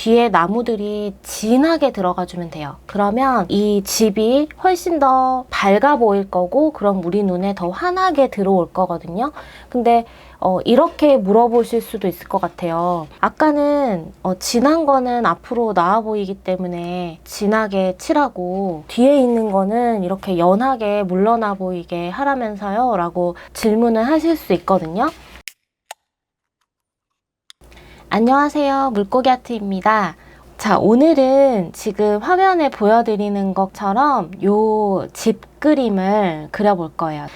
뒤에 나무들이 진하게 들어가주면 돼요. 그러면 이 집이 훨씬 더 밝아 보일 거고, 그럼 우리 눈에 더 환하게 들어올 거거든요. 근데 이렇게 물어보실 수도 있을 것 같아요. 아까는 진한 거는 앞으로 나와 보이기 때문에 진하게 칠하고, 뒤에 있는 거는 이렇게 연하게 물러나 보이게 하라면서요? 라고 질문을 하실 수 있거든요. 안녕하세요, 물고기 아트입니다. 자, 오늘은 지금 화면에 보여드리는 것처럼 요 집 그림을 그려볼 거예요.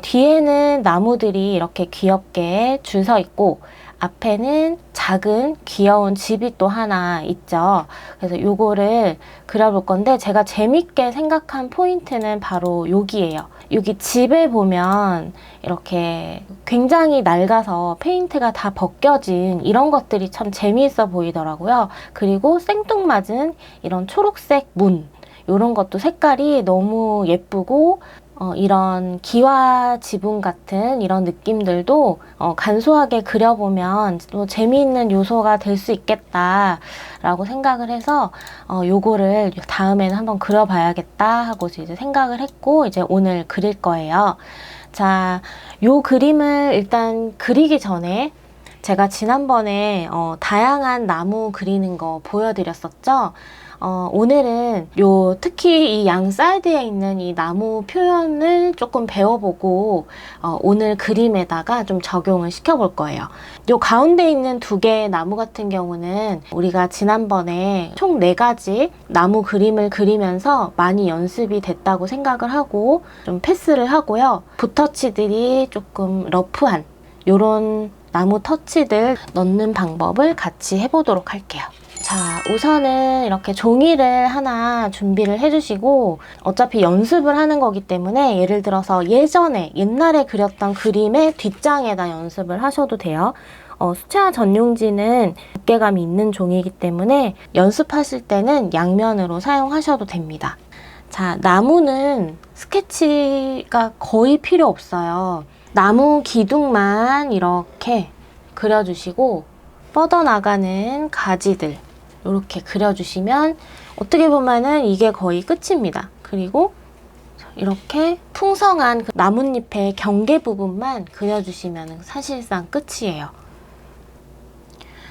뒤에는 나무들이 이렇게 귀엽게 줄 서 있고, 앞에는 작은 귀여운 집이 또 하나 있죠. 그래서 요거를 그려볼 건데, 제가 재밌게 생각한 포인트는 바로 여기예요. 여기 집에 보면 이렇게 굉장히 낡아서 페인트가 다 벗겨진 이런 것들이 참 재미있어 보이더라고요. 그리고 생뚱맞은 이런 초록색 문, 이런 것도 색깔이 너무 예쁘고, 이런 기와 지붕 같은 이런 느낌들도 간소하게 그려보면 또 재미있는 요소가 될 수 있겠다라고 생각을 해서 요거를 다음에는 한번 그려봐야겠다 하고 이제 생각을 했고, 이제 오늘 그릴 거예요. 자, 요 그림을 일단 그리기 전에 제가 지난번에 다양한 나무 그리는 거 보여드렸었죠. 오늘은 특히 이 양 사이드에 있는 이 나무 표현을 조금 배워보고 오늘 그림에다가 좀 적용을 시켜볼 거예요. 요 가운데 있는 두 개의 나무 같은 경우는 우리가 지난번에 총 4가지 나무 그림을 그리면서 많이 연습이 됐다고 생각을 하고 좀 패스를 하고요. 붓터치들이 조금 러프한 요런 나무 터치들 넣는 방법을 같이 해보도록 할게요. 자, 우선은 이렇게 종이를 하나 준비를 해주시고, 어차피 연습을 하는 거기 때문에 예를 들어서 옛날에 그렸던 그림의 뒷장에다 연습을 하셔도 돼요. 수채화 전용지는 두께감이 있는 종이기 때문에 연습하실 때는 양면으로 사용하셔도 됩니다. 자, 나무는 스케치가 거의 필요 없어요. 나무 기둥만 이렇게 그려주시고, 뻗어나가는 가지들 이렇게 그려주시면 어떻게 보면은 이게 거의 끝입니다. 그리고 이렇게 풍성한 그 나뭇잎의 경계 부분만 그려주시면 사실상 끝이에요.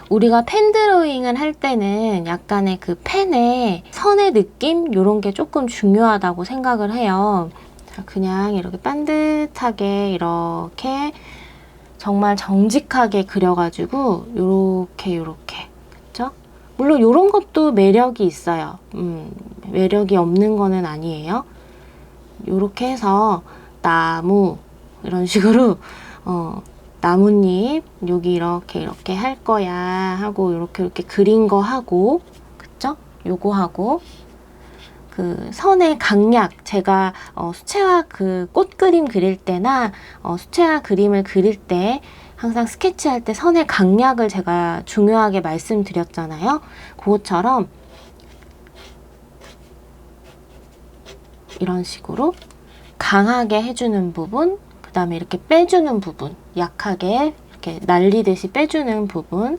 우리가 펜 드로잉을 할 때는 약간의 그 펜의 선의 느낌? 이런 게 조금 중요하다고 생각을 해요. 그냥 이렇게 반듯하게 이렇게 정말 정직하게 그려가지고 요렇게 그쵸? 물론 이런 것도 매력이 있어요. 매력이 없는 거는 아니에요. 요렇게 해서 나무 이런 식으로 나뭇잎 여기 이렇게 할 거야 하고 이렇게 그린 거 하고, 그쵸? 요거 하고, 그 선의 강약, 제가 수채화 그 꽃 그림 그릴 때나 수채화 그림을 그릴 때 항상 스케치할 때 선의 강약을 제가 중요하게 말씀드렸잖아요. 그것처럼 이런 식으로 강하게 해주는 부분, 그 다음에 이렇게 빼주는 부분, 약하게 이렇게 날리듯이 빼주는 부분,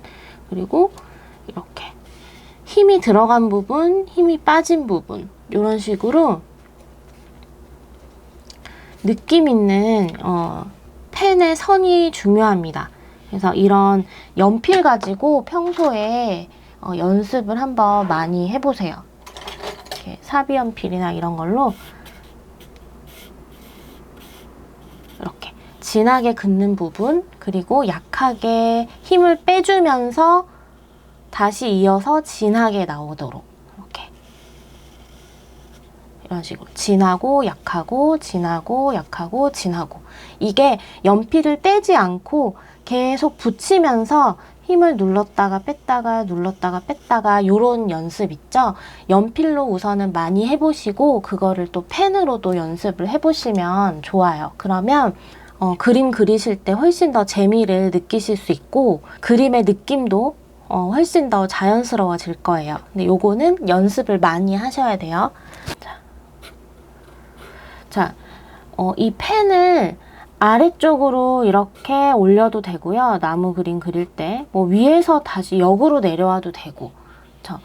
그리고 이렇게 힘이 들어간 부분, 힘이 빠진 부분, 이런 식으로 느낌 있는 펜의 선이 중요합니다. 그래서 이런 연필 가지고 평소에 연습을 한번 많이 해보세요. 이렇게 사비 연필이나 이런 걸로 이렇게 진하게 긋는 부분, 그리고 약하게 힘을 빼주면서 다시 이어서 진하게 나오도록 이렇게 이런 식으로 진하고 약하고 진하고 약하고 진하고, 이게 연필을 떼지 않고 계속 붙이면서 힘을 눌렀다가 뺐다가 눌렀다가 뺐다가 요런 연습 있죠? 연필로 우선은 많이 해보시고 그거를 또 펜으로도 연습을 해보시면 좋아요. 그러면 그림 그리실 때 훨씬 더 재미를 느끼실 수 있고 그림의 느낌도 훨씬 더 자연스러워질 거예요. 근데 요거는 연습을 많이 하셔야 돼요. 자, 이 펜을 아래쪽으로 이렇게 올려도 되고요. 나무 그림 그릴 때 뭐 위에서 다시 역으로 내려와도 되고, 그쵸?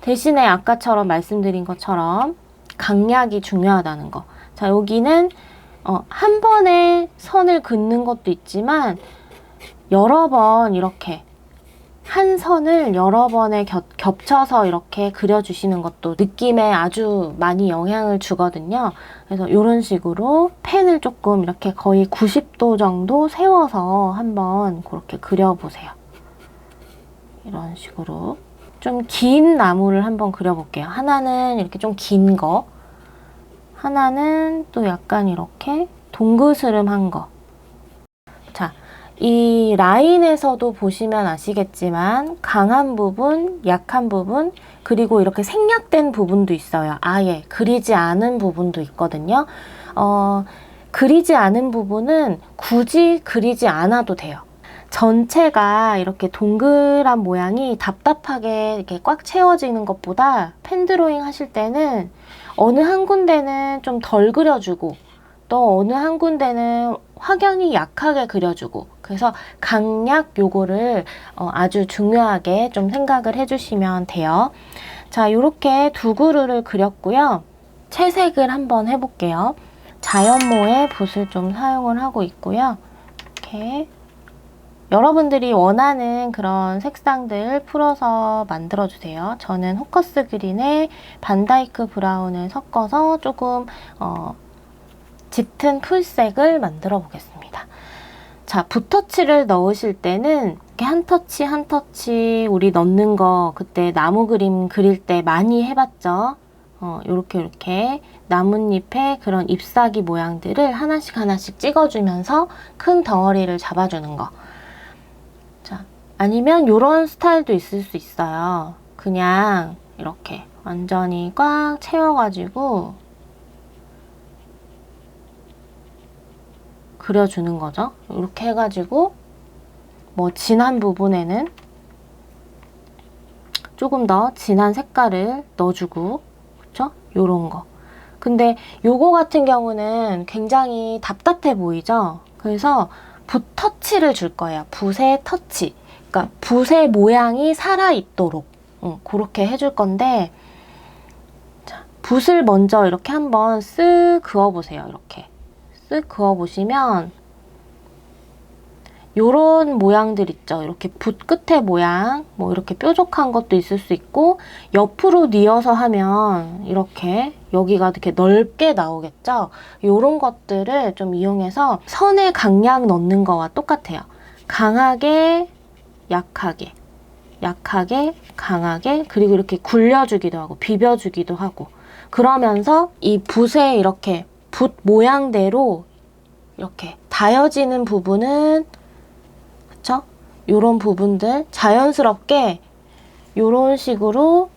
대신에 아까처럼 말씀드린 것처럼 강약이 중요하다는 거. 자, 여기는 한 번에 선을 긋는 것도 있지만 여러 번 이렇게 한 선을 여러 번에 겹쳐서 이렇게 그려주시는 것도 느낌에 아주 많이 영향을 주거든요. 그래서 이런 식으로 펜을 조금 이렇게 거의 90도 정도 세워서 한번 그렇게 그려보세요. 이런 식으로 좀 긴 나무를 한번 그려볼게요. 하나는 이렇게 좀 긴 거, 하나는 또 약간 이렇게 동그스름한 거. 자, 이 라인에서도 보시면 아시겠지만 강한 부분, 약한 부분, 그리고 이렇게 생략된 부분도 있어요. 아예 그리지 않은 부분도 있거든요. 그리지 않은 부분은 굳이 그리지 않아도 돼요. 전체가 이렇게 동그란 모양이 답답하게 이렇게 꽉 채워지는 것보다 펜 드로잉 하실 때는 어느 한 군데는 좀 덜 그려주고 또 어느 한 군데는 확연히 약하게 그려주고, 그래서 강약 요거를 아주 중요하게 좀 생각을 해주시면 돼요. 자, 이렇게 두 그루를 그렸고요. 채색을 한번 해볼게요. 자연모의 붓을 좀 사용을 하고 있고요. 이렇게 여러분들이 원하는 그런 색상들 풀어서 만들어주세요. 저는 호커스 그린에 반다이크 브라운을 섞어서 조금 짙은 풀색을 만들어 보겠습니다. 자, 붓터치를 넣으실 때는 이렇게 한 터치 한 터치 우리 넣는 거 그때 나무 그림 그릴 때 많이 해봤죠? 이렇게 나뭇잎에 그런 잎사귀 모양들을 하나씩 하나씩 찍어주면서 큰 덩어리를 잡아주는 거. 자, 아니면 이런 스타일도 있을 수 있어요. 그냥 이렇게 완전히 꽉 채워가지고 그려주는 거죠. 이렇게 해가지고 뭐 진한 부분에는 조금 더 진한 색깔을 넣어주고, 그쵸? 요런 거. 근데 요거 같은 경우는 굉장히 답답해 보이죠? 그래서 붓 터치를 줄 거예요. 붓의 터치. 그러니까 붓의 모양이 살아있도록 그렇게 해줄 건데, 자, 붓을 먼저 이렇게 한번 쓱 그어보세요. 이렇게 쓱 그어보시면 요런 모양들 있죠. 이렇게 붓 끝의 모양, 뭐 이렇게 뾰족한 것도 있을 수 있고, 옆으로 뉘어서 하면 이렇게 여기가 이렇게 넓게 나오겠죠. 요런 것들을 좀 이용해서 선에 강약 넣는 거와 똑같아요. 강하게, 약하게, 약하게, 강하게, 그리고 이렇게 굴려주기도 하고 비벼주기도 하고, 그러면서 이 붓에 이렇게 붓 모양대로 이렇게 다여지는 부분은, 그쵸? 요런 부분들 자연스럽게 요런 식으로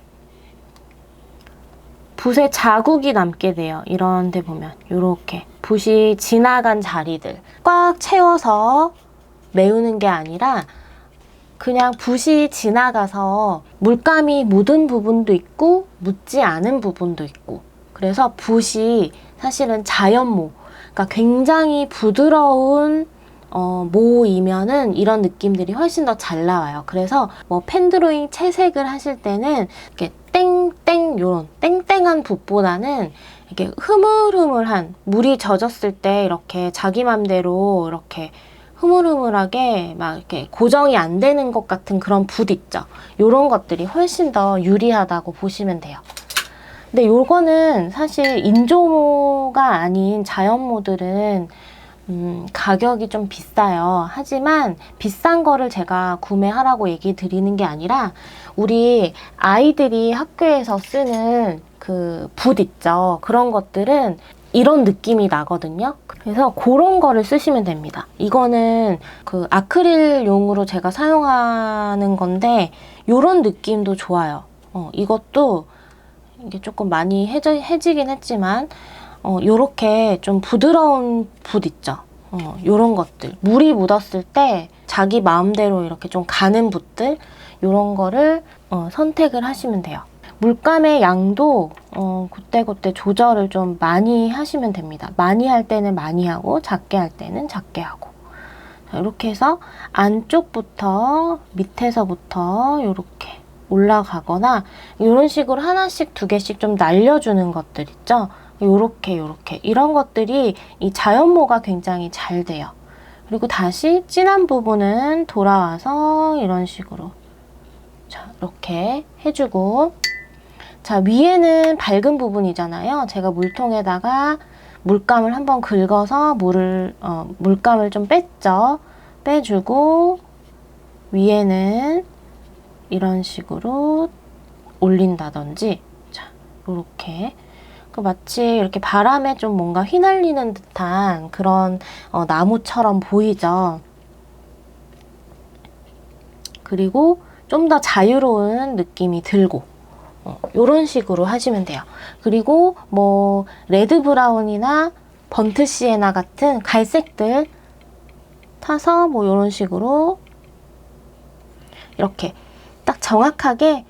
붓에 자국이 남게 돼요. 이런 데 보면 요렇게 붓이 지나간 자리들 꽉 채워서 메우는 게 아니라 그냥 붓이 지나가서 물감이 묻은 부분도 있고 묻지 않은 부분도 있고, 그래서 붓이 사실은 자연모, 그러니까 굉장히 부드러운 모이면은 이런 느낌들이 훨씬 더 잘 나와요. 그래서 뭐 펜드로잉 채색을 하실 때는 이렇게 땡땡 요런 땡땡한 붓보다는 이렇게 흐물흐물한, 물이 젖었을 때 이렇게 자기 맘대로 이렇게 흐물흐물하게 막 이렇게 고정이 안 되는 것 같은 그런 붓 있죠. 요런 것들이 훨씬 더 유리하다고 보시면 돼요. 근데 요거는 사실 인조모가 아닌 자연모들은 가격이 좀 비싸요. 하지만 비싼 거를 제가 구매하라고 얘기 드리는 게 아니라 우리 아이들이 학교에서 쓰는 그 붓 있죠. 그런 것들은 이런 느낌이 나거든요. 그래서 그런 거를 쓰시면 됩니다. 이거는 그 아크릴용으로 제가 사용하는 건데 요런 느낌도 좋아요. 이것도 이게 조금 많이 해지긴 했지만 요렇게 좀 부드러운 붓 있죠. 요런 것들 물이 묻었을 때 자기 마음대로 이렇게 좀 가는 붓들, 요런 거를 선택을 하시면 돼요. 물감의 양도 그때그때 조절을 좀 많이 하시면 됩니다. 많이 할 때는 많이 하고 작게 할 때는 작게 하고. 자, 이렇게 해서 안쪽부터 밑에서부터 요렇게 올라가거나 이런 식으로 하나씩 두 개씩 좀 날려주는 것들 있죠. 요렇게 이런 것들이 이 자연모가 굉장히 잘 돼요. 그리고 다시 진한 부분은 돌아와서 이런 식으로 자 이렇게 해주고, 자 위에는 밝은 부분이잖아요. 제가 물통에다가 물감을 한번 긁어서 물감을 좀 뺐죠. 빼주고 위에는 이런 식으로 올린다든지, 자 이렇게 마치 이렇게 바람에 좀 뭔가 휘날리는 듯한 그런 나무처럼 보이죠. 그리고 좀 더 자유로운 느낌이 들고 이런 식으로 하시면 돼요. 그리고 뭐 레드 브라운이나 번트 시에나 같은 갈색들 타서 뭐 이런 식으로 이렇게 딱 정확하게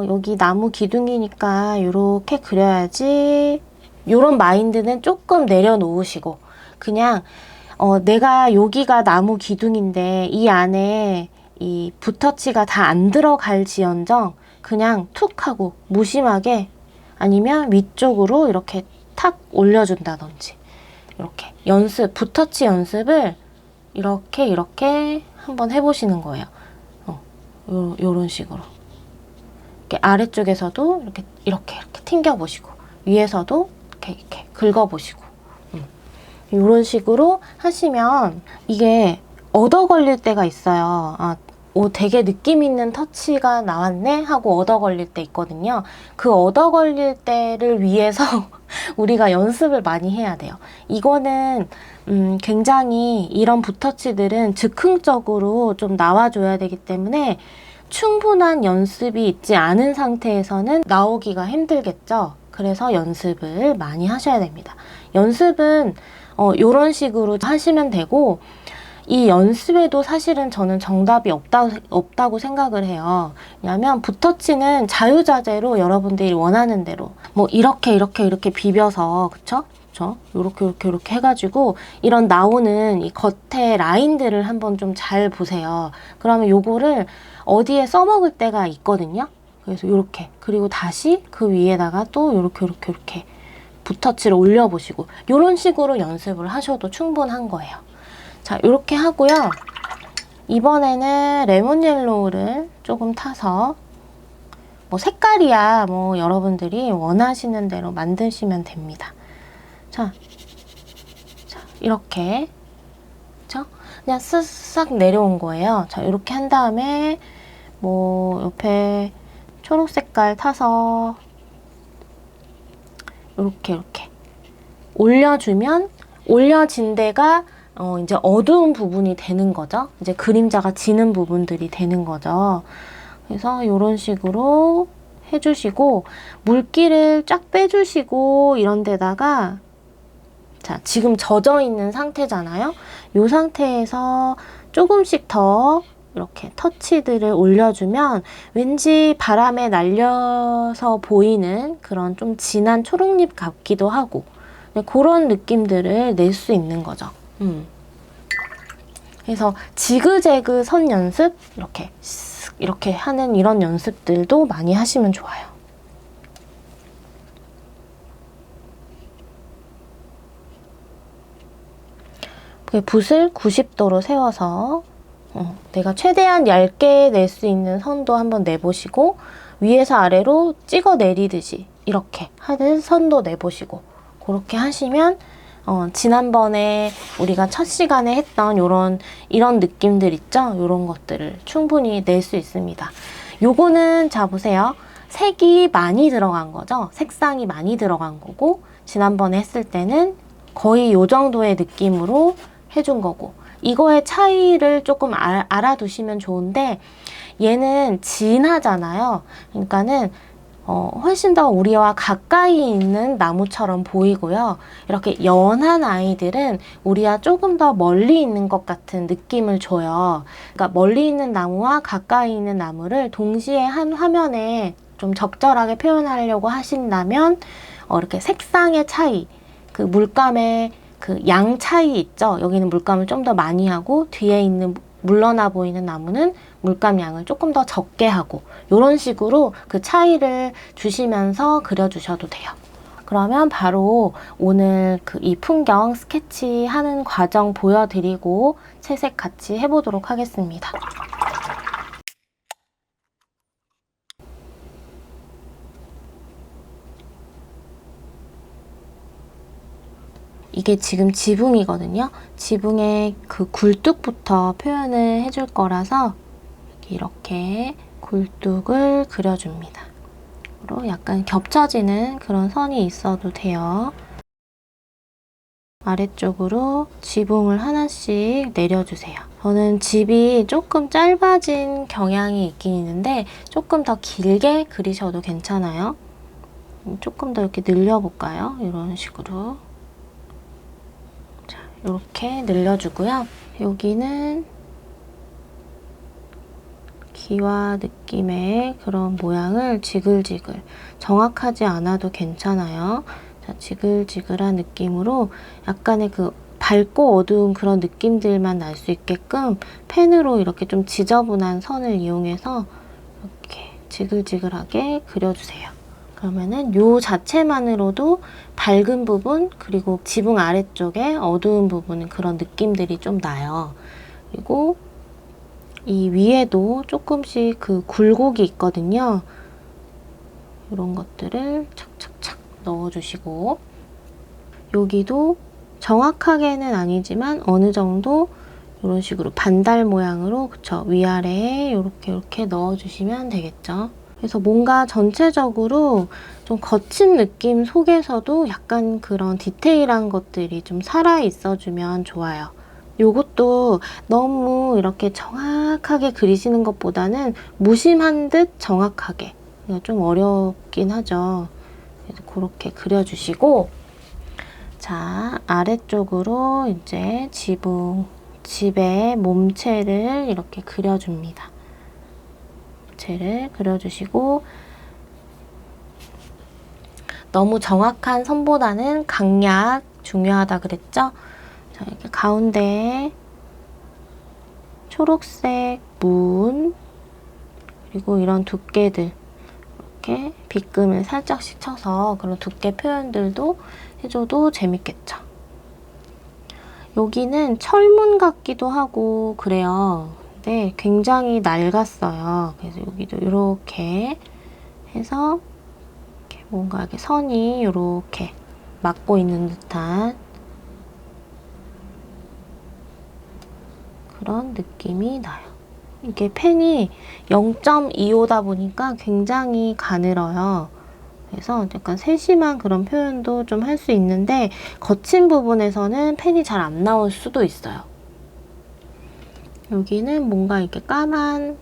여기 나무 기둥이니까 이렇게 그려야지, 이런 마인드는 조금 내려놓으시고 그냥 내가 여기가 나무 기둥인데 이 안에 이 붓터치가 다 안 들어갈 지언정 그냥 툭 하고 무심하게, 아니면 위쪽으로 이렇게 탁 올려준다든지, 이렇게 붓터치 연습을 이렇게 한번 해보시는 거예요. 요런 식으로 이렇게 아래쪽에서도 이렇게 튕겨보시고, 위에서도 이렇게 긁어보시고, 이런 식으로 하시면 이게 얻어 걸릴 때가 있어요. 되게 느낌 있는 터치가 나왔네 하고 얻어 걸릴 때 있거든요. 그 얻어 걸릴 때를 위해서 우리가 연습을 많이 해야 돼요. 이거는 굉장히 이런 붓터치들은 즉흥적으로 좀 나와줘야 되기 때문에 충분한 연습이 있지 않은 상태에서는 나오기가 힘들겠죠. 그래서 연습을 많이 하셔야 됩니다. 연습은 이런 식으로 하시면 되고, 이 연습에도 사실은 저는 정답이 없다고 생각을 해요. 왜냐하면 붓터치는 자유자재로 여러분들이 원하는 대로 뭐 이렇게 비벼서, 그쵸? 이렇게 해가지고 이런 나오는 이 겉에 라인들을 한번 좀 잘 보세요. 그러면 요거를 어디에 써먹을 때가 있거든요. 그래서 이렇게, 그리고 다시 그 위에다가 또 이렇게 붓터치를 올려보시고, 이런 식으로 연습을 하셔도 충분한 거예요. 자, 이렇게 하고요. 이번에는 레몬 옐로우를 조금 타서, 뭐 색깔이야 뭐 여러분들이 원하시는 대로 만드시면 됩니다. 자 이렇게, 그쵸? 그냥 쓱싹 내려온 거예요. 자, 이렇게 한 다음에 뭐 옆에 초록 색깔 타서 이렇게 올려주면, 올려진 데가 이제 어두운 부분이 되는 거죠. 이제 그림자가 지는 부분들이 되는 거죠. 그래서 이런 식으로 해주시고, 물기를 쫙 빼주시고, 이런 데다가, 자, 지금 젖어 있는 상태잖아요. 이 상태에서 조금씩 더 이렇게 터치들을 올려주면 왠지 바람에 날려서 보이는 그런 좀 진한 초록잎 같기도 하고, 그런 느낌들을 낼 수 있는 거죠. 그래서 지그재그 선 연습, 이렇게 하는 이런 연습들도 많이 하시면 좋아요. 붓을 90도로 세워서 내가 최대한 얇게 낼 수 있는 선도 한번 내보시고, 위에서 아래로 찍어 내리듯이 이렇게 하는 선도 내보시고, 그렇게 하시면 지난번에 우리가 첫 시간에 했던 이런 느낌들 있죠? 이런 것들을 충분히 낼 수 있습니다. 요거는 자 보세요. 색이 많이 들어간 거죠? 색상이 많이 들어간 거고, 지난번에 했을 때는 거의 요 정도의 느낌으로 해준 거고, 이거의 차이를 조금 알아두시면 좋은데, 얘는 진하잖아요. 그러니까는 훨씬 더 우리와 가까이 있는 나무처럼 보이고요. 이렇게 연한 아이들은 우리와 조금 더 멀리 있는 것 같은 느낌을 줘요. 그러니까 멀리 있는 나무와 가까이 있는 나무를 동시에 한 화면에 좀 적절하게 표현하려고 하신다면 이렇게 색상의 차이, 그 물감의 그 양 차이 있죠. 여기는 물감을 좀 더 많이 하고 뒤에 있는 물러나 보이는 나무는 물감 양을 조금 더 적게 하고 이런 식으로 그 차이를 주시면서 그려주셔도 돼요. 그러면 바로 오늘 이 풍경 스케치 하는 과정 보여드리고 채색 같이 해보도록 하겠습니다. 이게 지금 지붕이거든요. 지붕의 그 굴뚝부터 표현을 해줄 거라서 이렇게 굴뚝을 그려줍니다. 약간 겹쳐지는 그런 선이 있어도 돼요. 아래쪽으로 지붕을 하나씩 내려주세요. 저는 집이 조금 짧아진 경향이 있긴 있는데 조금 더 길게 그리셔도 괜찮아요. 조금 더 이렇게 늘려볼까요? 이런 식으로. 자, 이렇게 늘려주고요. 여기는 기와 느낌의 그런 모양을 지글지글, 정확하지 않아도 괜찮아요. 자, 지글지글한 느낌으로 약간의 그 밝고 어두운 그런 느낌들만 날 수 있게끔 펜으로 이렇게 좀 지저분한 선을 이용해서 이렇게 지글지글하게 그려주세요. 그러면은 요 자체만으로도 밝은 부분, 그리고 지붕 아래쪽에 어두운 부분은 그런 느낌들이 좀 나요. 그리고 이 위에도 조금씩 그 굴곡이 있거든요. 이런 것들을 착착착 넣어주시고, 여기도 정확하게는 아니지만 어느 정도 이런 식으로 반달 모양으로, 그쵸? 위아래에 이렇게 넣어주시면 되겠죠. 그래서 뭔가 전체적으로 좀 거친 느낌 속에서도 약간 그런 디테일한 것들이 좀 살아있어주면 좋아요. 요것도 너무 이렇게 정확하게 그리시는 것보다는 무심한 듯 정확하게, 좀 어렵긴 하죠. 그래서 그렇게 그려주시고, 자, 아래쪽으로 이제 집의 몸체를 이렇게 그려줍니다. 몸체를 그려주시고, 너무 정확한 선보다는 강약 중요하다 그랬죠? 자, 이렇게 가운데에 초록색 문, 그리고 이런 두께들, 이렇게 빗금을 살짝씩 쳐서 그런 두께 표현들도 해줘도 재밌겠죠. 여기는 철문 같기도 하고 그래요. 근데 굉장히 낡았어요. 그래서 여기도 이렇게 해서 이렇게 뭔가 이렇게 선이 이렇게 막고 있는 듯한 그런 느낌이 나요. 이게 펜이 0.25다 보니까 굉장히 가늘어요. 그래서 약간 세심한 그런 표현도 좀 할 수 있는데 거친 부분에서는 펜이 잘 안 나올 수도 있어요. 여기는 뭔가 이렇게 까만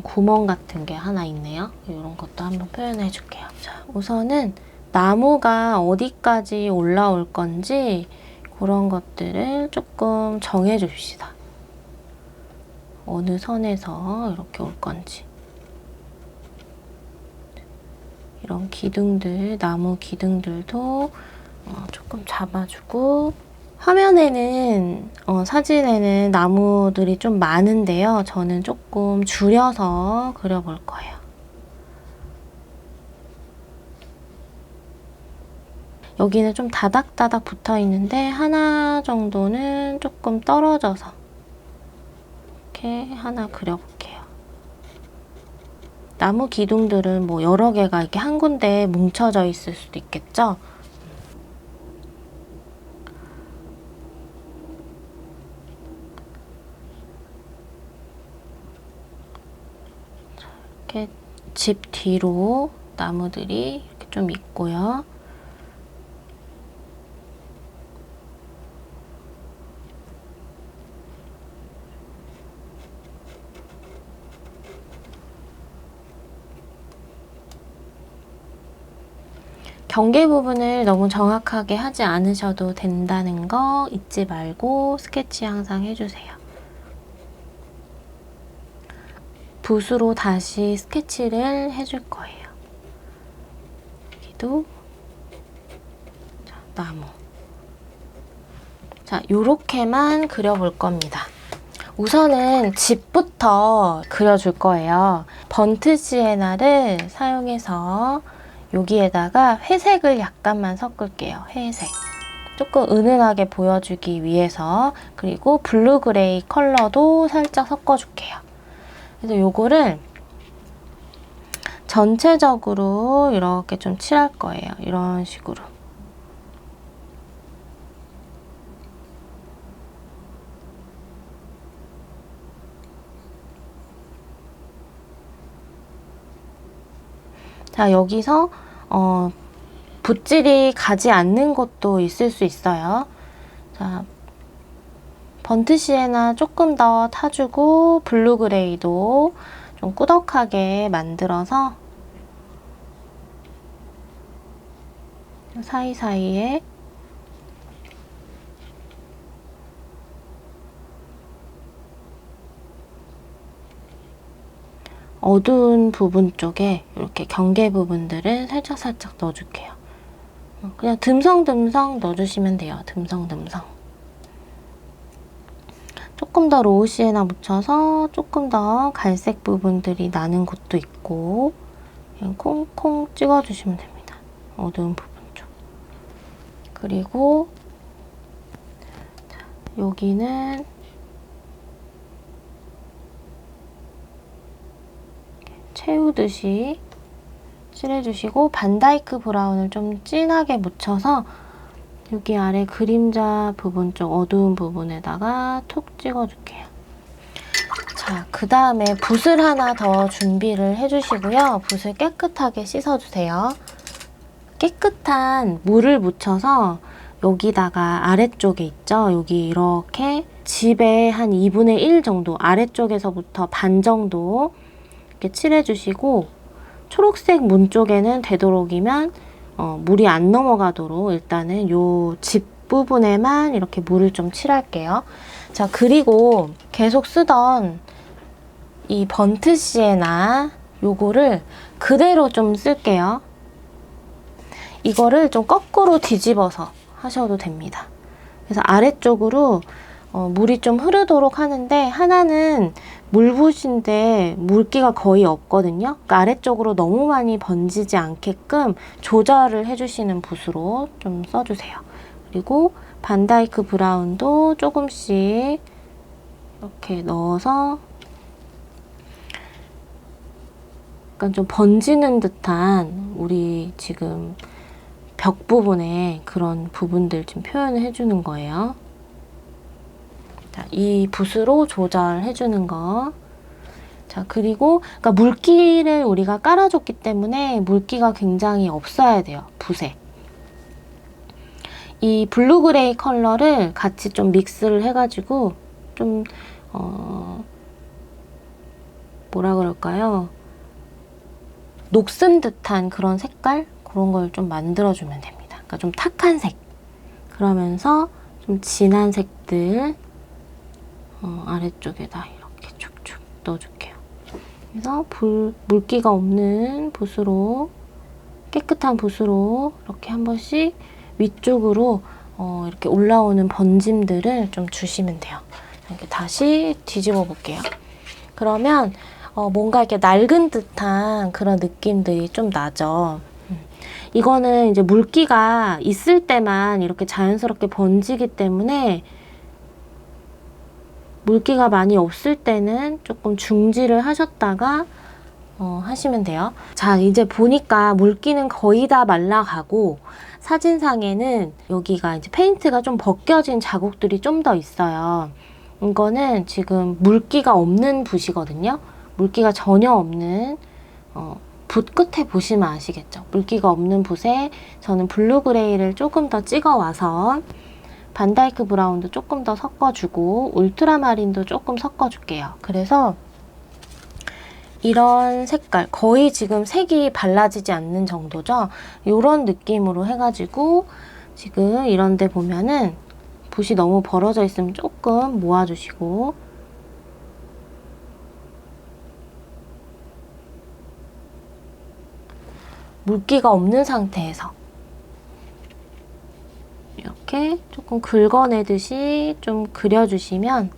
구멍 같은 게 하나 있네요. 이런 것도 한번 표현해 줄게요. 자, 우선은 나무가 어디까지 올라올 건지 그런 것들을 조금 정해 줍시다. 어느 선에서 이렇게 올 건지. 이런 기둥들, 나무 기둥들도 조금 잡아주고, 화면에는, 사진에는 나무들이 좀 많은데요. 저는 조금 줄여서 그려볼 거예요. 여기는 좀 다닥다닥 붙어 있는데 하나 정도는 조금 떨어져서 이렇게 하나 그려볼게요. 나무 기둥들은 뭐 여러 개가 이렇게 한 군데에 뭉쳐져 있을 수도 있겠죠? 이렇게 집 뒤로 나무들이 이렇게 좀 있고요. 경계 부분을 너무 정확하게 하지 않으셔도 된다는 거 잊지 말고 스케치 항상 해주세요. 붓으로 다시 스케치를 해줄 거예요. 여기도 자, 나무. 자, 요렇게만 그려볼 겁니다. 우선은 집부터 그려줄 거예요. 번트 시에나를 사용해서 여기에다가 회색을 약간만 섞을게요. 회색. 조금 은은하게 보여주기 위해서. 그리고 블루 그레이 컬러도 살짝 섞어줄게요. 그래서 요거를 전체적으로 이렇게 좀 칠할 거예요. 이런 식으로. 자, 여기서 붓질이 가지 않는 곳도 있을 수 있어요. 자, 번트 시에나 조금 더 타주고 블루 그레이도 좀 꾸덕하게 만들어서 사이사이에 어두운 부분 쪽에 이렇게 경계 부분들을 살짝살짝 넣어줄게요. 그냥 듬성듬성 넣어주시면 돼요. 듬성듬성. 조금 더 로우 시에나 묻혀서 조금 더 갈색 부분들이 나는 곳도 있고 그냥 콩콩 찍어주시면 됩니다. 어두운 부분 쪽. 그리고 여기는 채우듯이 칠해주시고 반다이크 브라운을 좀 진하게 묻혀서 여기 아래 그림자 부분 쪽 어두운 부분에다가 톡 찍어줄게요. 자, 그 다음에 붓을 하나 더 준비를 해주시고요. 붓을 깨끗하게 씻어주세요. 깨끗한 물을 묻혀서 여기다가 아래쪽에 있죠? 여기 이렇게 집의 한 2분의 1 정도 아래쪽에서부터 반 정도 이렇게 칠해주시고 초록색 문 쪽에는 되도록이면 물이 안 넘어가도록 일단은 요 집 부분에만 이렇게 물을 좀 칠할게요. 자, 그리고 계속 쓰던 이 번트 시에나 요거를 그대로 좀 쓸게요. 이거를 좀 거꾸로 뒤집어서 하셔도 됩니다. 그래서 아래쪽으로 물이 좀 흐르도록 하는데 하나는 물붓인데 물기가 거의 없거든요. 그러니까 아래쪽으로 너무 많이 번지지 않게끔 조절을 해주시는 붓으로 좀 써주세요. 그리고 반다이크 브라운도 조금씩 이렇게 넣어서 약간 좀 번지는 듯한 우리 지금 벽 부분에 그런 부분들 좀 표현을 해주는 거예요. 자, 이 붓으로 조절해주는 거. 자, 그리고 그러니까 물기를 우리가 깔아줬기 때문에 물기가 굉장히 없어야 돼요. 붓에. 이 블루 그레이 컬러를 같이 좀 믹스를 해가지고 좀 뭐라 그럴까요? 녹슨 듯한 그런 색깔? 그런 걸 좀 만들어주면 됩니다. 그러니까 좀 탁한 색. 그러면서 좀 진한 색들 아래쪽에다 이렇게 축축 넣어줄게요. 그래서 물기가 없는 붓으로 깨끗한 붓으로 이렇게 한 번씩 위쪽으로 이렇게 올라오는 번짐들을 좀 주시면 돼요. 이렇게 다시 뒤집어 볼게요. 그러면 뭔가 이렇게 낡은 듯한 그런 느낌들이 좀 나죠. 이거는 이제 물기가 있을 때만 이렇게 자연스럽게 번지기 때문에 물기가 많이 없을 때는 조금 중지를 하셨다가 하시면 돼요. 자, 이제 보니까 물기는 거의 다 말라가고 사진상에는 여기가 이제 페인트가 좀 벗겨진 자국들이 좀 더 있어요. 이거는 지금 물기가 없는 붓이거든요. 물기가 전혀 없는 붓 끝에 보시면 아시겠죠? 물기가 없는 붓에 저는 블루 그레이를 조금 더 찍어와서 반다이크 브라운도 조금 더 섞어주고 울트라마린도 조금 섞어줄게요. 그래서 이런 색깔, 거의 지금 색이 발라지지 않는 정도죠? 이런 느낌으로 해가지고 지금 이런 데 보면은 붓이 너무 벌어져 있으면 조금 모아주시고 물기가 없는 상태에서 이렇게 조금 긁어내듯이 좀 그려주시면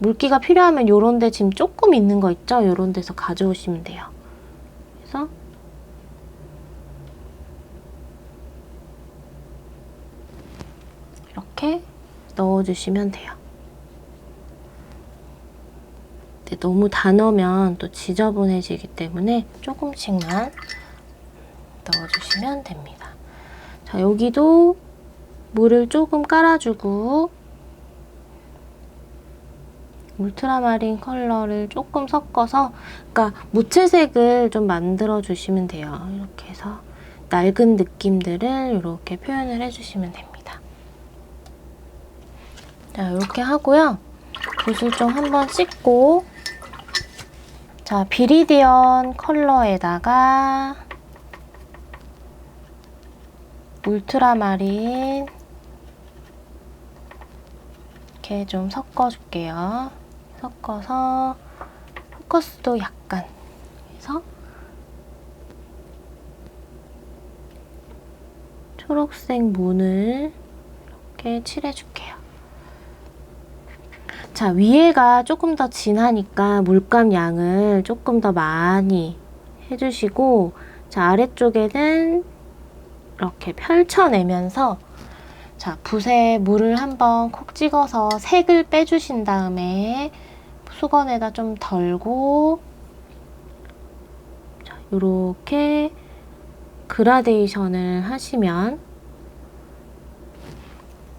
물기가 필요하면 요런 데 지금 조금 있는 거 있죠? 요런 데서 가져오시면 돼요. 그래서 이렇게 넣어주시면 돼요. 근데 너무 다 넣으면 또 지저분해지기 때문에 조금씩만 넣어주시면 됩니다. 자, 여기도 물을 조금 깔아주고 울트라마린 컬러를 조금 섞어서, 그러니까 무채색을 좀 만들어 주시면 돼요. 이렇게 해서 낡은 느낌들을 이렇게 표현을 해주시면 됩니다. 자, 이렇게 하고요. 붓을 좀 한번 씻고, 자, 비리디언 컬러에다가 울트라마린 이렇게 좀 섞어줄게요. 섞어서 포커스도 약간 해서 초록색 문을 이렇게 칠해줄게요. 자, 위에가 조금 더 진하니까 물감 양을 조금 더 많이 해주시고, 자, 아래쪽에는 이렇게 펼쳐내면서, 자, 붓에 물을 한번 콕 찍어서 색을 빼주신 다음에 수건에다 좀 덜고, 자, 요렇게 그라데이션을 하시면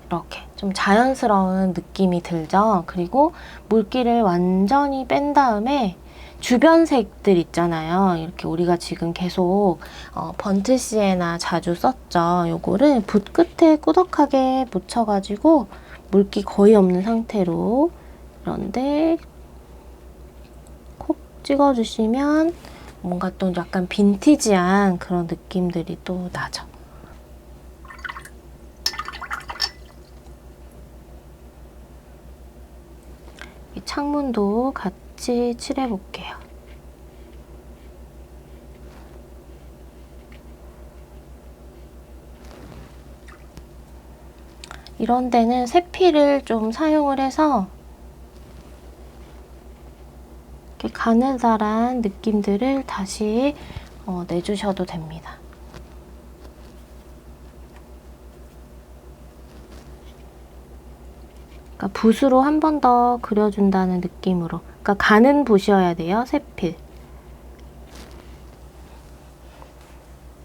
이렇게 좀 자연스러운 느낌이 들죠. 그리고 물기를 완전히 뺀 다음에 주변 색들 있잖아요. 이렇게 우리가 지금 계속 번트 시에나 자주 썼죠. 요거를 붓 끝에 꾸덕하게 묻혀가지고 물기 거의 없는 상태로 이런데 콕 찍어주시면 뭔가 또 약간 빈티지한 그런 느낌들이 또 나죠. 이 창문도 같이 칠해볼게요. 이런 데는 세필을 좀 사용을 해서 이렇게 가느다란 느낌들을 다시 내주셔도 됩니다. 그러니까 붓으로 한 번 더 그려준다는 느낌으로. 그러니까 가는 붓이어야 돼요, 세필.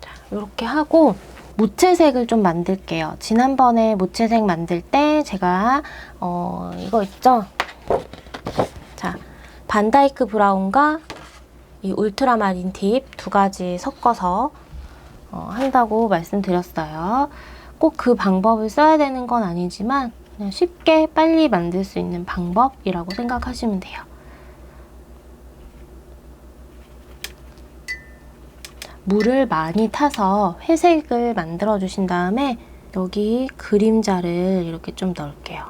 자, 이렇게 하고 무채색을 좀 만들게요. 지난번에 무채색 만들 때 제가 이거 있죠? 자, 반다이크 브라운과 이 울트라마린 딥 두 가지 섞어서 한다고 말씀드렸어요. 꼭 그 방법을 써야 되는 건 아니지만 그냥 쉽게 빨리 만들 수 있는 방법이라고 생각하시면 돼요. 물을 많이 타서 회색을 만들어 주신 다음에 여기 그림자를 이렇게 좀 넣을게요.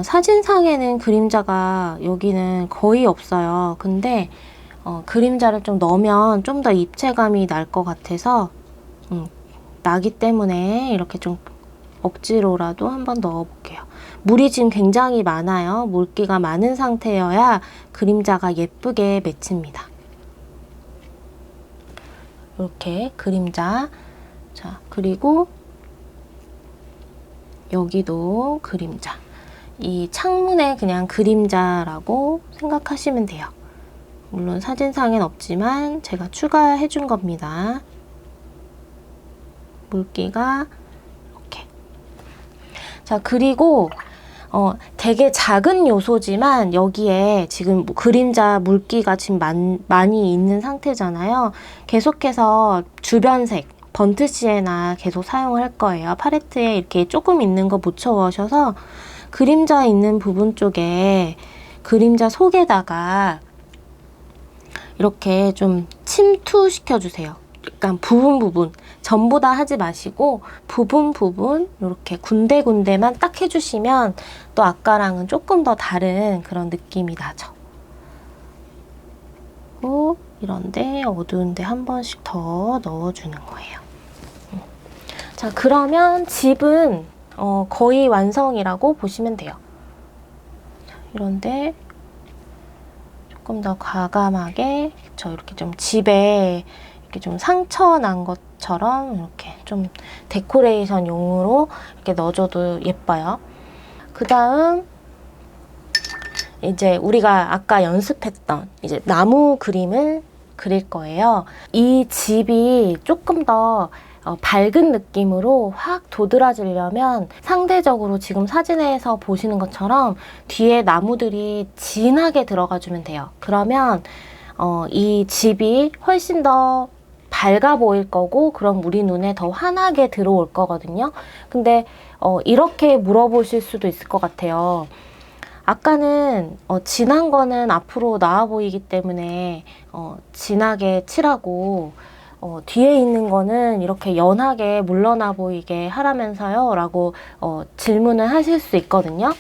사진상에는 그림자가 여기는 거의 없어요. 근데 그림자를 좀 넣으면 좀 더 입체감이 날 것 같아서 나기 때문에 이렇게 좀 억지로라도 한번 넣어볼게요. 물이 지금 굉장히 많아요. 물기가 많은 상태여야 그림자가 예쁘게 맺힙니다. 이렇게 그림자. 자, 그리고 여기도 그림자. 이 창문에 그냥 그림자라고 생각하시면 돼요. 물론 사진상엔 없지만 제가 추가해 준 겁니다. 물기가 이렇게. 자, 그리고 되게 작은 요소지만 여기에 지금 그림자 물기가 지금 많이 있는 상태잖아요. 계속해서 주변색, 번트 시에나 계속 사용할 거예요. 팔레트에 이렇게 조금 있는 거 묻혀오셔서 그림자 있는 부분 쪽에 그림자 속에다가 이렇게 좀 침투시켜주세요. 약간 부분 전부 다 하지 마시고 부분 이렇게 군데군데만 딱 해주시면 또 아까랑은 조금 더 다른 그런 느낌이 나죠. 그리고 이런데 어두운데 한 번씩 더 넣어주는 거예요. 자, 그러면 집은 거의 완성이라고 보시면 돼요. 자, 이런데 조금 더 과감하게 이렇게 좀 집에 이렇게 좀 상처 난 것처럼 이렇게 좀 데코레이션용으로 이렇게 넣어줘도 예뻐요. 그 다음 이제 우리가 아까 연습했던 이제 나무 그림을 그릴 거예요. 이 집이 조금 더 밝은 느낌으로 확 도드라지려면 상대적으로 지금 사진에서 보시는 것처럼 뒤에 나무들이 진하게 들어가 주면 돼요. 그러면 이 집이 훨씬 더 밝아 보일 거고, 그럼 우리 눈에 더 환하게 들어올 거거든요. 근데 이렇게 물어보실 수도 있을 것 같아요. 아까는 진한 거는 앞으로 나와 보이기 때문에 진하게 칠하고, 뒤에 있는 거는 이렇게 연하게 물러나 보이게 하라면서요? 라고 질문을 하실 수 있거든요.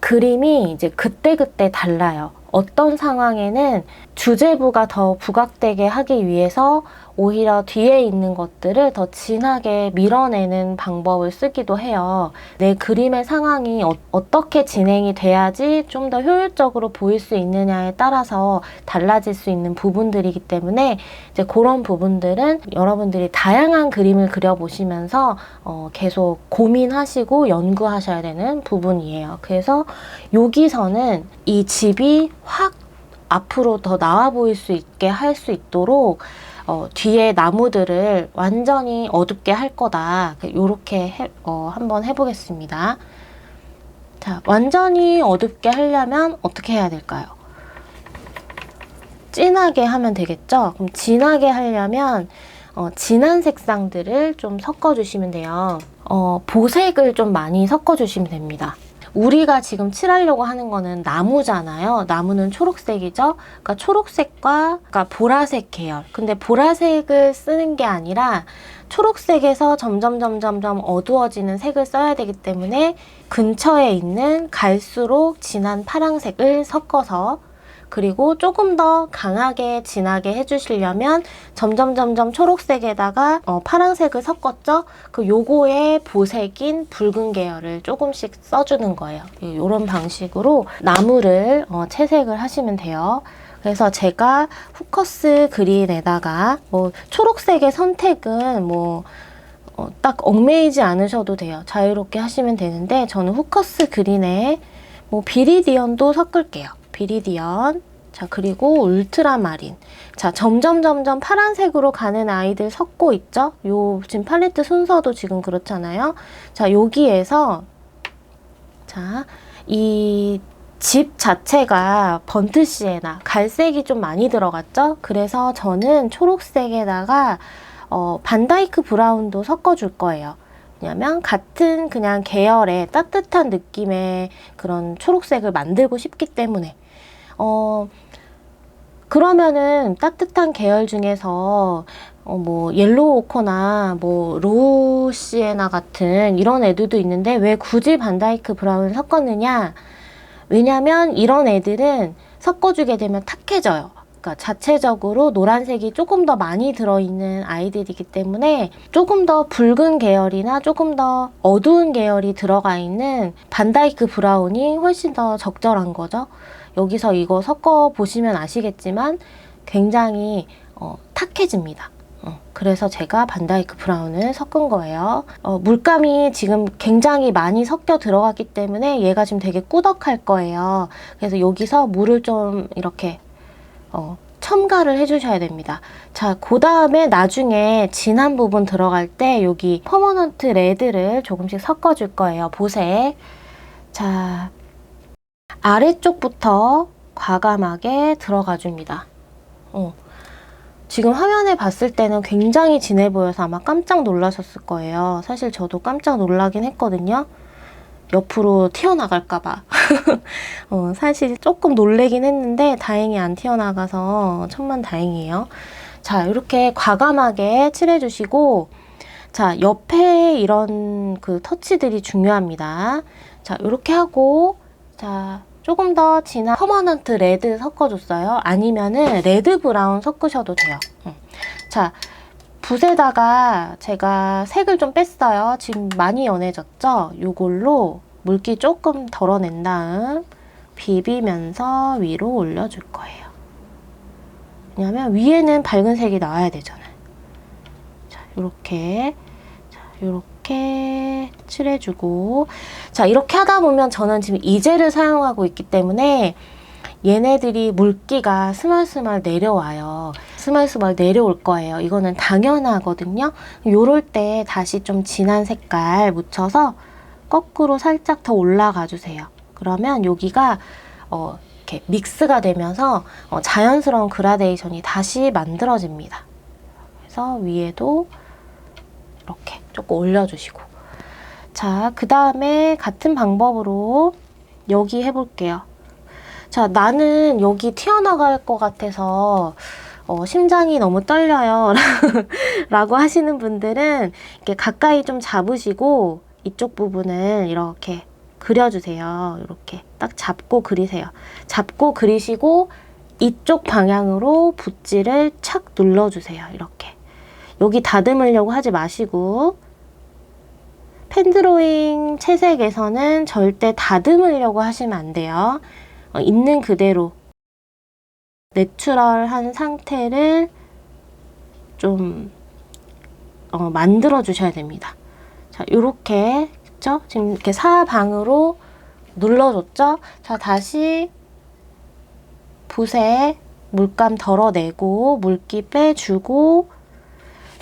그림이 이제 그때그때 달라요. 어떤 상황에는 주제부가 더 부각되게 하기 위해서 오히려 뒤에 있는 것들을 더 진하게 밀어내는 방법을 쓰기도 해요. 내 그림의 상황이 어떻게 진행이 돼야지 좀 더 효율적으로 보일 수 있느냐에 따라서 달라질 수 있는 부분들이기 때문에 이제 그런 부분들은 여러분들이 다양한 그림을 그려보시면서 계속 고민하시고 연구하셔야 되는 부분이에요. 그래서 여기서는 이 집이 확 앞으로 더 나와 보일 수 있게 할 수 있도록 뒤에 나무들을 완전히 어둡게 할 거다. 이렇게 한번 해보겠습니다. 자, 완전히 어둡게 하려면 어떻게 해야 될까요? 진하게 하면 되겠죠? 그럼 진하게 하려면 진한 색상들을 좀 섞어주시면 돼요. 보색을 좀 많이 섞어주시면 됩니다. 우리가 지금 칠하려고 하는 거는 나무잖아요. 나무는 초록색이죠. 그러니까 초록색과 그러니까 보라색 계열. 근데 보라색을 쓰는 게 아니라 초록색에서 점점 어두워지는 색을 써야 되기 때문에 근처에 있는 갈수록 진한 파란색을 섞어서, 그리고 조금 더 강하게 진하게 해주시려면 점점 초록색에다가 파란색을 섞었죠? 그 요거의 보색인 붉은 계열을 조금씩 써주는 거예요. 이런 방식으로 나무를 채색을 하시면 돼요. 그래서 제가 후커스 그린에다가 초록색의 선택은 딱 얽매이지 않으셔도 돼요. 자유롭게 하시면 되는데, 저는 후커스 그린에 비리디언도 섞을게요. 비리디언. 자, 그리고 울트라마린. 자, 점점 파란색으로 가는 아이들 섞고 있죠? 지금 팔레트 순서도 지금 그렇잖아요. 자, 여기에서 자, 이 집 자체가 번트 시에나 갈색이 좀 많이 들어갔죠? 그래서 저는 초록색에다가 반다이크 브라운도 섞어줄 거예요. 왜냐면 같은 그냥 계열의 따뜻한 느낌의 그런 초록색을 만들고 싶기 때문에. 그러면은 따뜻한 계열 중에서 옐로우 오커나 로우 시에나 같은 이런 애들도 있는데 왜 굳이 반다이크 브라운을 섞었느냐? 왜냐면 이런 애들은 섞어주게 되면 탁해져요. 그러니까 자체적으로 노란색이 조금 더 많이 들어있는 아이들이기 때문에 조금 더 붉은 계열이나 조금 더 어두운 계열이 들어가 있는 반다이크 브라운이 훨씬 더 적절한 거죠. 여기서 이거 섞어 보시면 아시겠지만 굉장히 탁해집니다. 그래서 제가 반다이크 브라운을 섞은 거예요. 물감이 지금 굉장히 많이 섞여 들어갔기 때문에 얘가 지금 되게 꾸덕할 거예요. 그래서 여기서 물을 좀 이렇게 첨가를 해주셔야 됩니다. 자, 그 다음에 나중에 진한 부분 들어갈 때 여기 퍼머넌트 레드를 조금씩 섞어줄 거예요. 보색. 자, 아래쪽부터 과감하게 들어가 줍니다. 지금 화면에 봤을 때는 굉장히 진해 보여서 아마 깜짝 놀라셨을 거예요. 사실 저도 깜짝 놀라긴 했거든요. 옆으로 튀어나갈까봐. 사실 조금 놀래긴 했는데 다행히 안 튀어나가서 천만다행이에요. 자, 이렇게 과감하게 칠해주시고, 자, 옆에 이런 그 터치들이 중요합니다. 자, 이렇게 하고, 자, 조금 더 진한 퍼머넌트 레드 섞어줬어요. 아니면은 레드 브라운 섞으셔도 돼요. 자, 붓에다가 제가 색을 좀 뺐어요. 지금 많이 연해졌죠? 요걸로 물기 조금 덜어낸 다음 비비면서 위로 올려줄 거예요. 왜냐면 위에는 밝은 색이 나와야 되잖아요. 자, 요렇게 칠해주고, 자, 이렇게 하다 보면 저는 지금 이젤을 사용하고 있기 때문에 얘네들이 물기가 스멀스멀 내려와요. 스멀스멀 내려올 거예요. 이거는 당연하거든요. 요럴 때 다시 좀 진한 색깔 묻혀서 거꾸로 살짝 더 올라가 주세요. 그러면 여기가 이렇게 믹스가 되면서 자연스러운 그라데이션이 다시 만들어집니다. 그래서 위에도 이렇게 조금 올려주시고, 자, 그 다음에 같은 방법으로 여기 해볼게요. 자, 나는 여기 튀어나갈 것 같아서 심장이 너무 떨려요 라고 하시는 분들은 이렇게 가까이 좀 잡으시고 이쪽 부분을 이렇게 그려주세요. 이렇게 딱 잡고 그리세요. 잡고 그리시고 이쪽 방향으로 붓질을 착 눌러주세요. 이렇게. 여기 다듬으려고 하지 마시고, 펜드로잉 채색에서는 절대 다듬으려고 하시면 안 돼요. 있는 그대로 내추럴한 상태를 좀 만들어 주셔야 됩니다. 자, 요렇게, 그쵸? 지금 이렇게 사방으로 눌러줬죠? 자, 다시 붓에 물감 덜어내고 물기 빼주고,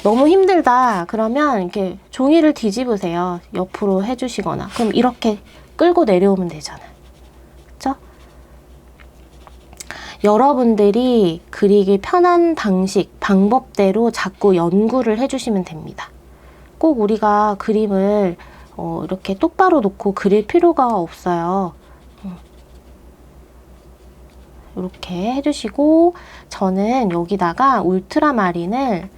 너무 힘들다 그러면 이렇게 종이를 뒤집으세요. 옆으로 해주시거나. 그럼 이렇게 끌고 내려오면 되잖아요. 그쵸? 여러분들이 그리기 편한 방법대로 자꾸 연구를 해주시면 됩니다. 꼭 우리가 그림을 이렇게 똑바로 놓고 그릴 필요가 없어요. 이렇게 해주시고, 저는 여기다가 울트라마린을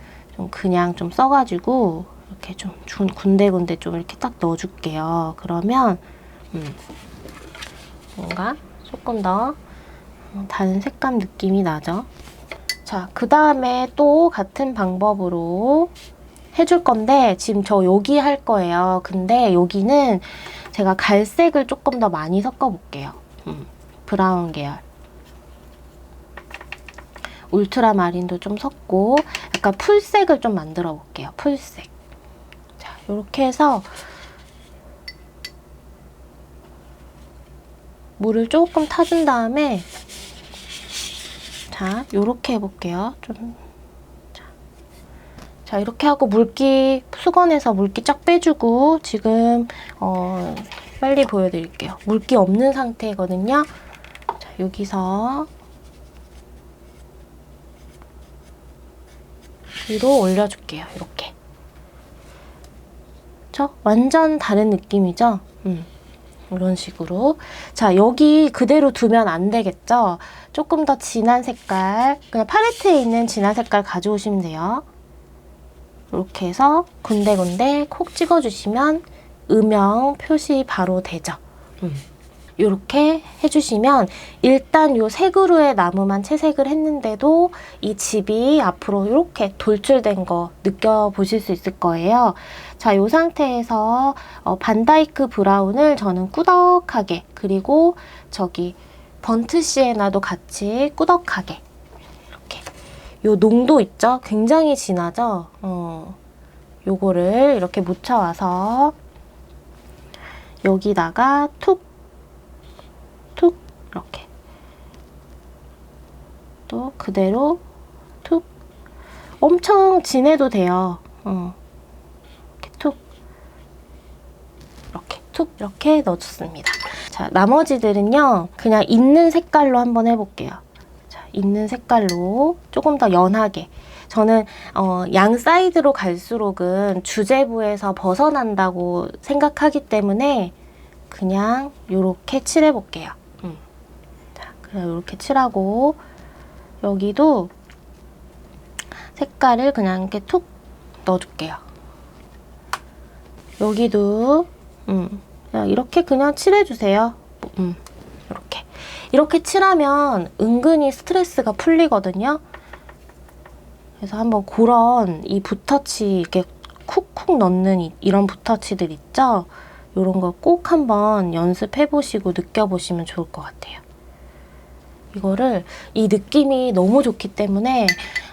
그냥 좀 써가지고 이렇게 좀 군데군데 좀 이렇게 딱 넣어줄게요. 그러면 뭔가 조금 더 다른 색감 느낌이 나죠. 자, 그 다음에 또 같은 방법으로 해줄 건데, 지금 저 여기 할 거예요. 근데 여기는 제가 갈색을 조금 더 많이 섞어 볼게요. 브라운 계열. 울트라마린도 좀 섞고 약간 풀색을 좀 만들어 볼게요. 풀색. 자, 이렇게 해서 물을 조금 타준 다음에, 자, 이렇게 해볼게요. 자, 이렇게 하고 물기, 수건에서 물기 쫙 빼주고, 지금 빨리 보여드릴게요. 물기 없는 상태거든요. 자, 여기서 위로 올려줄게요. 이렇게. 그쵸? 완전 다른 느낌이죠? 이런 식으로. 자, 여기 그대로 두면 안 되겠죠? 조금 더 진한 색깔, 그냥 팔레트에 있는 진한 색깔 가져오시면 돼요. 이렇게 해서 군데군데 콕 찍어주시면 음영 표시 바로 되죠? 이렇게 해주시면 일단 요 세 그루의 나무만 채색을 했는데도 이 집이 앞으로 이렇게 돌출된 거 느껴보실 수 있을 거예요. 자, 요 상태에서 반다이크 브라운을 저는 꾸덕하게, 그리고 저기 번트 시에나도 같이 꾸덕하게, 이렇게 요 농도 있죠? 굉장히 진하죠? 요거를 이렇게 묻혀와서 여기다가 툭 이렇게 또 그대로 툭, 엄청 진해도 돼요. 이렇게 툭, 이렇게 툭, 이렇게 넣어줬습니다. 자, 나머지들은요 그냥 있는 색깔로 한번 해볼게요. 자, 있는 색깔로 조금 더 연하게. 저는 양 사이드로 갈수록은 주제부에서 벗어난다고 생각하기 때문에 그냥 이렇게 칠해볼게요. 이렇게 칠하고, 여기도 색깔을 그냥 이렇게 툭 넣어줄게요. 여기도 그냥 이렇게 그냥 칠해주세요. 이렇게 칠하면 은근히 스트레스가 풀리거든요. 그래서 한번 그런 이 붓터치, 이렇게 쿡쿡 넣는 이런 붓터치들 있죠? 이런 거 꼭 한번 연습해 보시고 느껴보시면 좋을 것 같아요. 이 느낌이 너무 좋기 때문에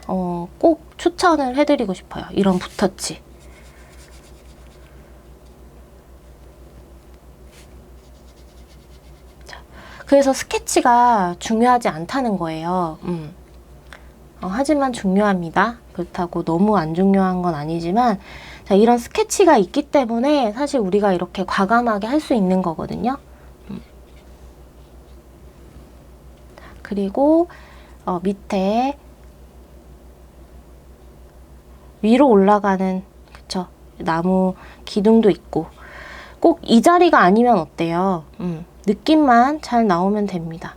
꼭 추천을 해드리고 싶어요. 이런 붓터치. 자, 그래서 스케치가 중요하지 않다는 거예요. 하지만 중요합니다. 그렇다고 너무 안 중요한 건 아니지만, 자, 이런 스케치가 있기 때문에 사실 우리가 이렇게 과감하게 할 수 있는 거거든요. 그리고 밑에 위로 올라가는, 그쵸, 나무 기둥도 있고, 꼭 이 자리가 아니면 어때요? 느낌만 잘 나오면 됩니다.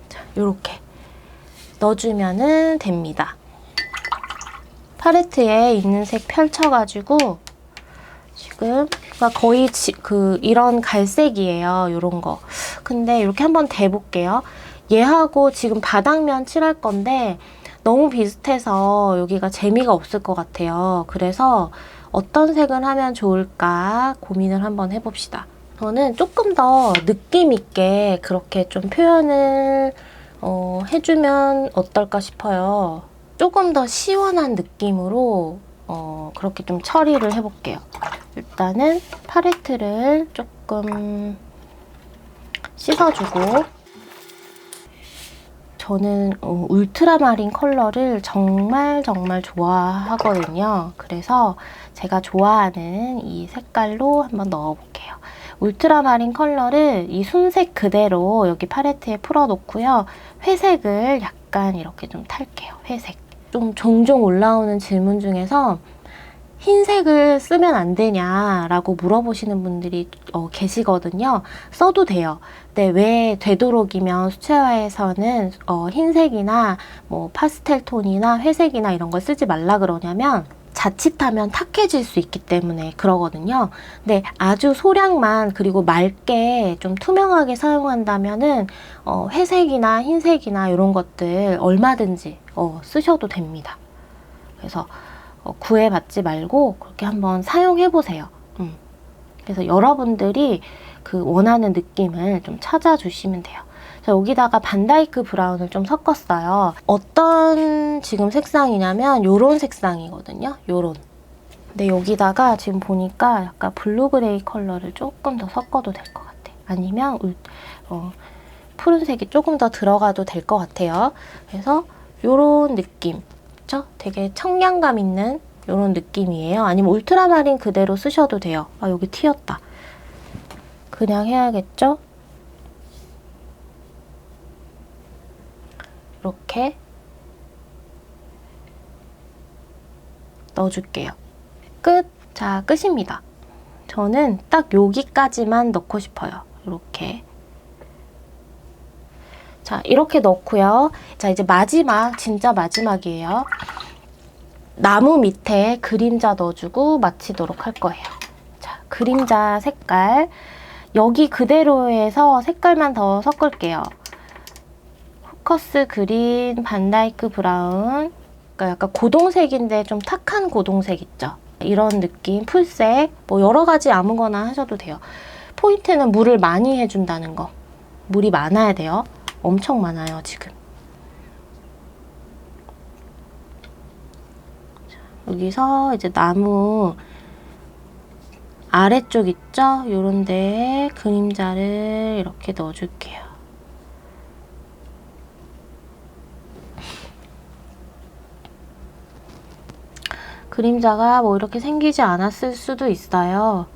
자, 요렇게 넣어주면은 됩니다. 팔레트에 있는 색 펼쳐가지고 지금 거의 이런 갈색이에요. 요런 거. 근데 이렇게 한번 대볼게요. 얘하고 지금 바닥면 칠할 건데 너무 비슷해서 여기가 재미가 없을 것 같아요. 그래서 어떤 색을 하면 좋을까 고민을 한번 해봅시다. 저는 조금 더 느낌 있게 그렇게 좀 표현을 해주면 어떨까 싶어요. 조금 더 시원한 느낌으로 그렇게 좀 처리를 해볼게요. 일단은 팔레트를 조금 씻어주고, 저는 울트라마린 컬러를 정말 좋아하거든요. 그래서 제가 좋아하는 이 색깔로 한번 넣어볼게요. 울트라마린 컬러를 이 순색 그대로 여기 팔레트에 풀어놓고요. 회색을 약간 이렇게 좀 탈게요. 회색. 좀 종종 올라오는 질문 중에서 흰색을 쓰면 안 되냐라고 물어보시는 분들이 계시거든요. 써도 돼요. 근데 왜 되도록이면 수채화에서는 흰색이나 뭐 파스텔 톤이나 회색이나 이런 걸 쓰지 말라 그러냐면 자칫하면 탁해질 수 있기 때문에 그러거든요. 근데 아주 소량만, 그리고 맑게 좀 투명하게 사용한다면은 회색이나 흰색이나 이런 것들 얼마든지 쓰셔도 됩니다. 그래서 구애받지 말고 그렇게 한번 사용해보세요. 그래서 여러분들이 그 원하는 느낌을 좀 찾아주시면 돼요. 자, 여기다가 반다이크 브라운을 좀 섞었어요. 어떤 지금 색상이냐면 요런 색상이거든요. 요런. 근데 여기다가 지금 보니까 약간 블루 그레이 컬러를 조금 더 섞어도 될 것 같아. 아니면 푸른색이 조금 더 들어가도 될 것 같아요. 그래서 요런 느낌. 그쵸? 되게 청량감 있는 요런 느낌이에요. 아니면 울트라마린 그대로 쓰셔도 돼요. 아, 여기 튀었다. 그냥 해야겠죠? 이렇게 넣어줄게요. 끝! 자, 끝입니다. 저는 딱 여기까지만 넣고 싶어요. 이렇게. 자, 이렇게 넣고요. 자, 이제 마지막, 진짜 마지막이에요. 나무 밑에 그림자 넣어주고 마치도록 할 거예요. 자, 그림자 색깔. 여기 그대로에서 색깔만 더 섞을게요. 포커스 그린, 반다이크 브라운. 그러니까 약간 고동색인데 좀 탁한 고동색 있죠? 이런 느낌, 풀색, 뭐 여러 가지 아무거나 하셔도 돼요. 포인트는 물을 많이 해준다는 거. 물이 많아야 돼요. 엄청 많아요, 지금. 여기서 이제 나무 아래쪽 있죠? 요런 데에 그림자를 이렇게 넣어줄게요. 그림자가 뭐 이렇게 생기지 않았을 수도 있어요.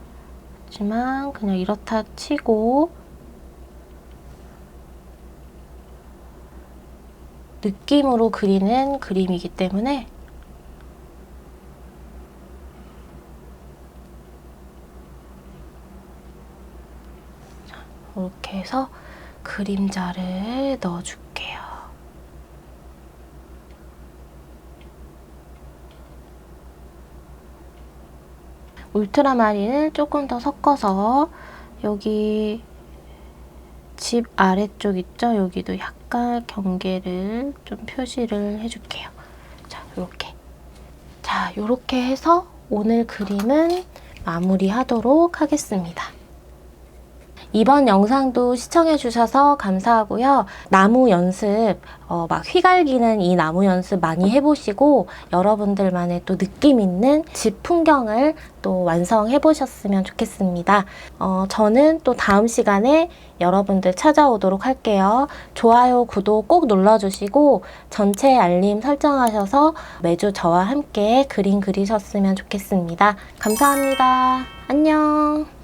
하지만 그냥 이렇다 치고 느낌으로 그리는 그림이기 때문에 이렇게 해서 그림자를 넣어줄게요. 울트라마린을 조금 더 섞어서 여기 집 아래쪽 있죠? 여기도 약간 경계를 좀 표시를 해줄게요. 자, 요렇게. 자, 요렇게 해서 오늘 그림은 마무리하도록 하겠습니다. 이번 영상도 시청해주셔서 감사하고요. 나무 연습, 막 휘갈기는 이 나무 연습 많이 해보시고 여러분들만의 또 느낌 있는 집 풍경을 또 완성해보셨으면 좋겠습니다. 저는 또 다음 시간에 여러분들 찾아오도록 할게요. 좋아요, 구독 꼭 눌러주시고 전체 알림 설정하셔서 매주 저와 함께 그림 그리셨으면 좋겠습니다. 감사합니다. 안녕.